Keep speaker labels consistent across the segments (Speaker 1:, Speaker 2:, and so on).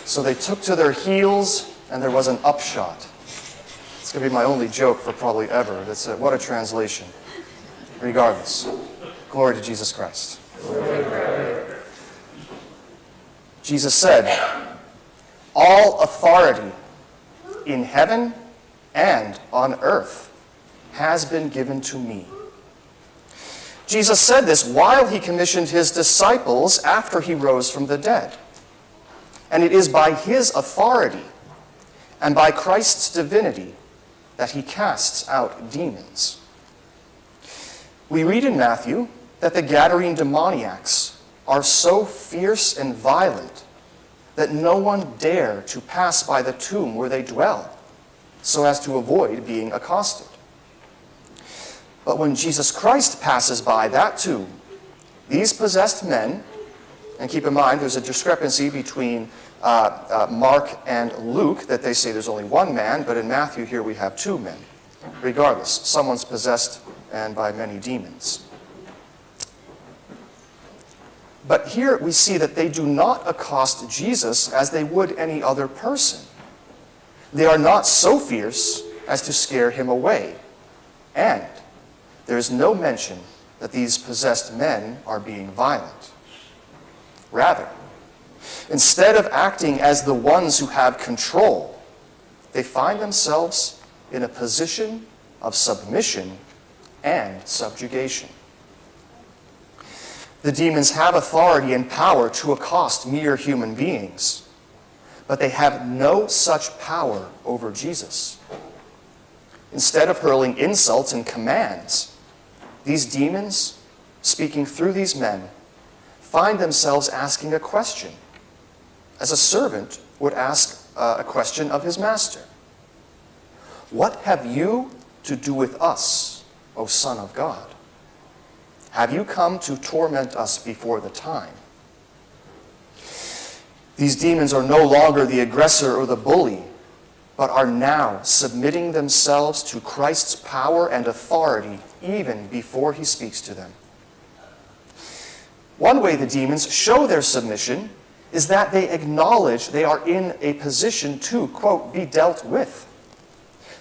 Speaker 1: So they took to their heels, and there was an upshot. It's going to be my only joke for probably ever. What a translation. Regardless, glory to Jesus Christ. Jesus said, "All authority in heaven and on earth has been given to me." Jesus said this while he commissioned his disciples after he rose from the dead. And it is by his authority and by Christ's divinity that he casts out demons. We read in Matthew that the Gadarene demoniacs are so fierce and violent that no one dare to pass by the tomb where they dwell, so as to avoid being accosted. But when Jesus Christ passes by that tomb, these possessed men, and keep in mind there's a discrepancy between Mark and Luke, that they say there's only one man, but in Matthew here we have two men. Regardless, someone's possessed and by many demons. But here we see that they do not accost Jesus as they would any other person. They are not so fierce as to scare him away. And there is no mention that these possessed men are being violent. Rather, instead of acting as the ones who have control, they find themselves in a position of submission and subjugation. The demons have authority and power to accost mere human beings, but they have no such power over Jesus. Instead of hurling insults and commands, these demons, speaking through these men, find themselves asking a question, as a servant would ask a question of his master. "What have you to do with us, O Son of God? Have you come to torment us before the time?" These demons are no longer the aggressor or the bully, but are now submitting themselves to Christ's power and authority even before he speaks to them. One way the demons show their submission is that they acknowledge they are in a position to, quote, be dealt with.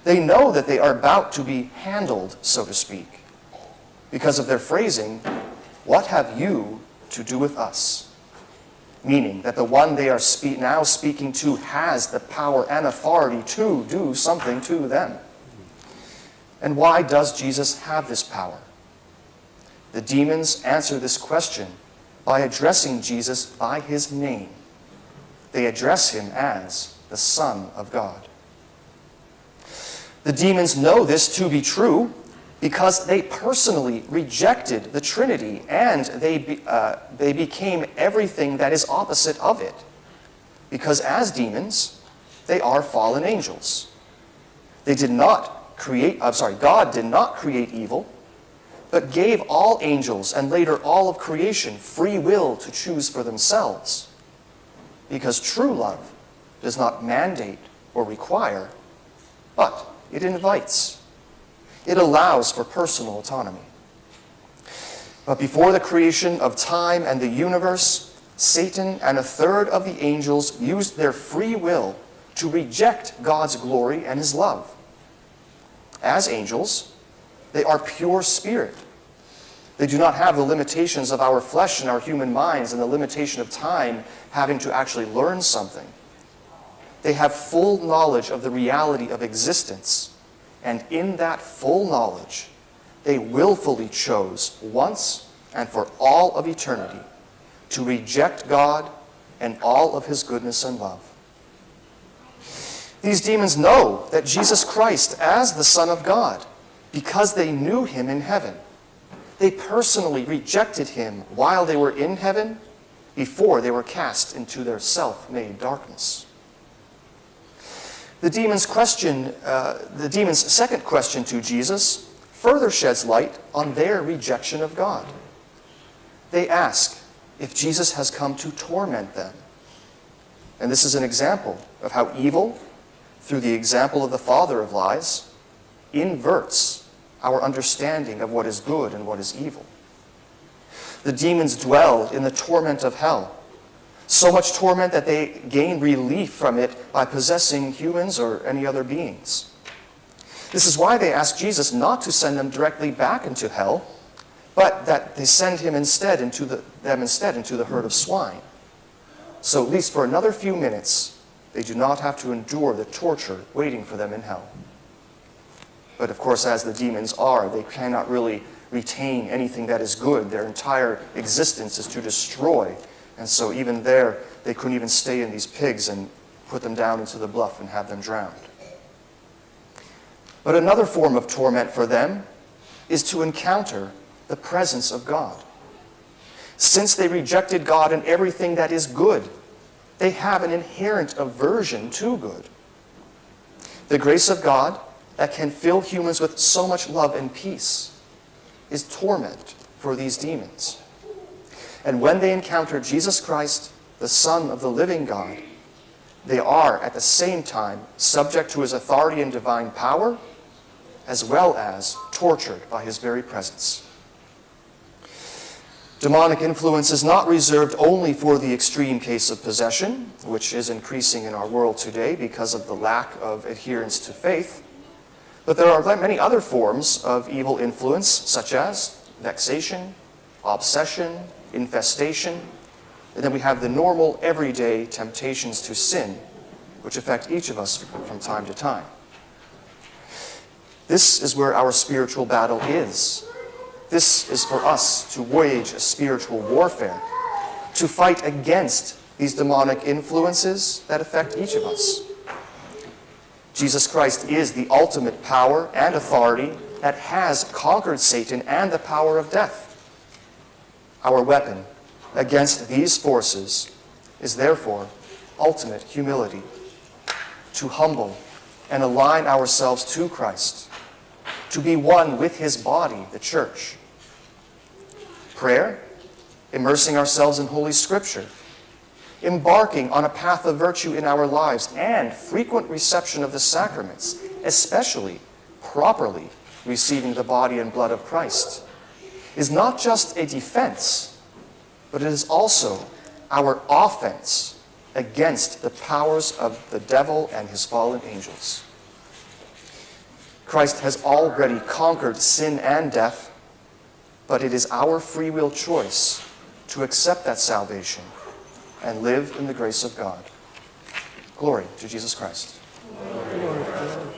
Speaker 1: They know that they are about to be handled, so to speak, because of their phrasing, "What have you to do with us?" Meaning that the one they are now speaking to has the power and authority to do something to them. And why does Jesus have this power? The demons answer this question by addressing Jesus by his name. They address him as the Son of God. The demons know this to be true because they personally rejected the Trinity and they became everything that is opposite of it. Because as demons, they are fallen angels. God did not create evil, but gave all angels and later all of creation free will to choose for themselves. Because true love does not mandate or require, but it invites. It allows for personal autonomy. But before the creation of time and the universe, Satan and a third of the angels used their free will to reject God's glory and his love. As angels, they are pure spirit. They do not have the limitations of our flesh and our human minds and the limitation of time having to actually learn something. They have full knowledge of the reality of existence, and in that full knowledge, they willfully chose once and for all of eternity to reject God and all of his goodness and love. These demons know that Jesus Christ as the Son of God, because they knew him in heaven. They personally rejected him while they were in heaven, before they were cast into their self-made darkness. The demon's second question to Jesus further sheds light on their rejection of God. They ask if Jesus has come to torment them. And this is an example of how evil, through the example of the father of lies, inverts our understanding of what is good and what is evil. The demons dwelled in the torment of hell So much torment that they gain relief from it by possessing humans or any other beings. This is why they ask Jesus not to send them directly back into hell, but that they send them instead into the herd of swine. So at least for another few minutes, they do not have to endure the torture waiting for them in hell. But of course, as the demons are, they cannot really retain anything that is good. Their entire existence is to destroy. And so even there, they couldn't even stay in these pigs and put them down into the bluff and have them drowned. But another form of torment for them is to encounter the presence of God. Since they rejected God and everything that is good, they have an inherent aversion to good. The grace of God that can fill humans with so much love and peace is torment for these demons. And when they encounter Jesus Christ, the Son of the living God, they are at the same time subject to his authority and divine power, as well as tortured by his very presence. Demonic influence is not reserved only for the extreme case of possession, which is increasing in our world today because of the lack of adherence to faith. But there are many other forms of evil influence, such as vexation, obsession, infestation, and then we have the normal, everyday temptations to sin, which affect each of us from time to time. This is where our spiritual battle is. This is for us to wage a spiritual warfare, to fight against these demonic influences that affect each of us. Jesus Christ is the ultimate power and authority that has conquered Satan and the power of death. Our weapon against these forces is therefore ultimate humility, to humble and align ourselves to Christ, to be one with his body, the church. Prayer, immersing ourselves in Holy Scripture, embarking on a path of virtue in our lives, and frequent reception of the sacraments, especially properly receiving the body and blood of Christ, is not just a defense, but it is also our offense against the powers of the devil and his fallen angels. Christ has already conquered sin and death, but it is our free will choice to accept that salvation and live in the grace of God. Glory to Jesus Christ.
Speaker 2: Glory to God.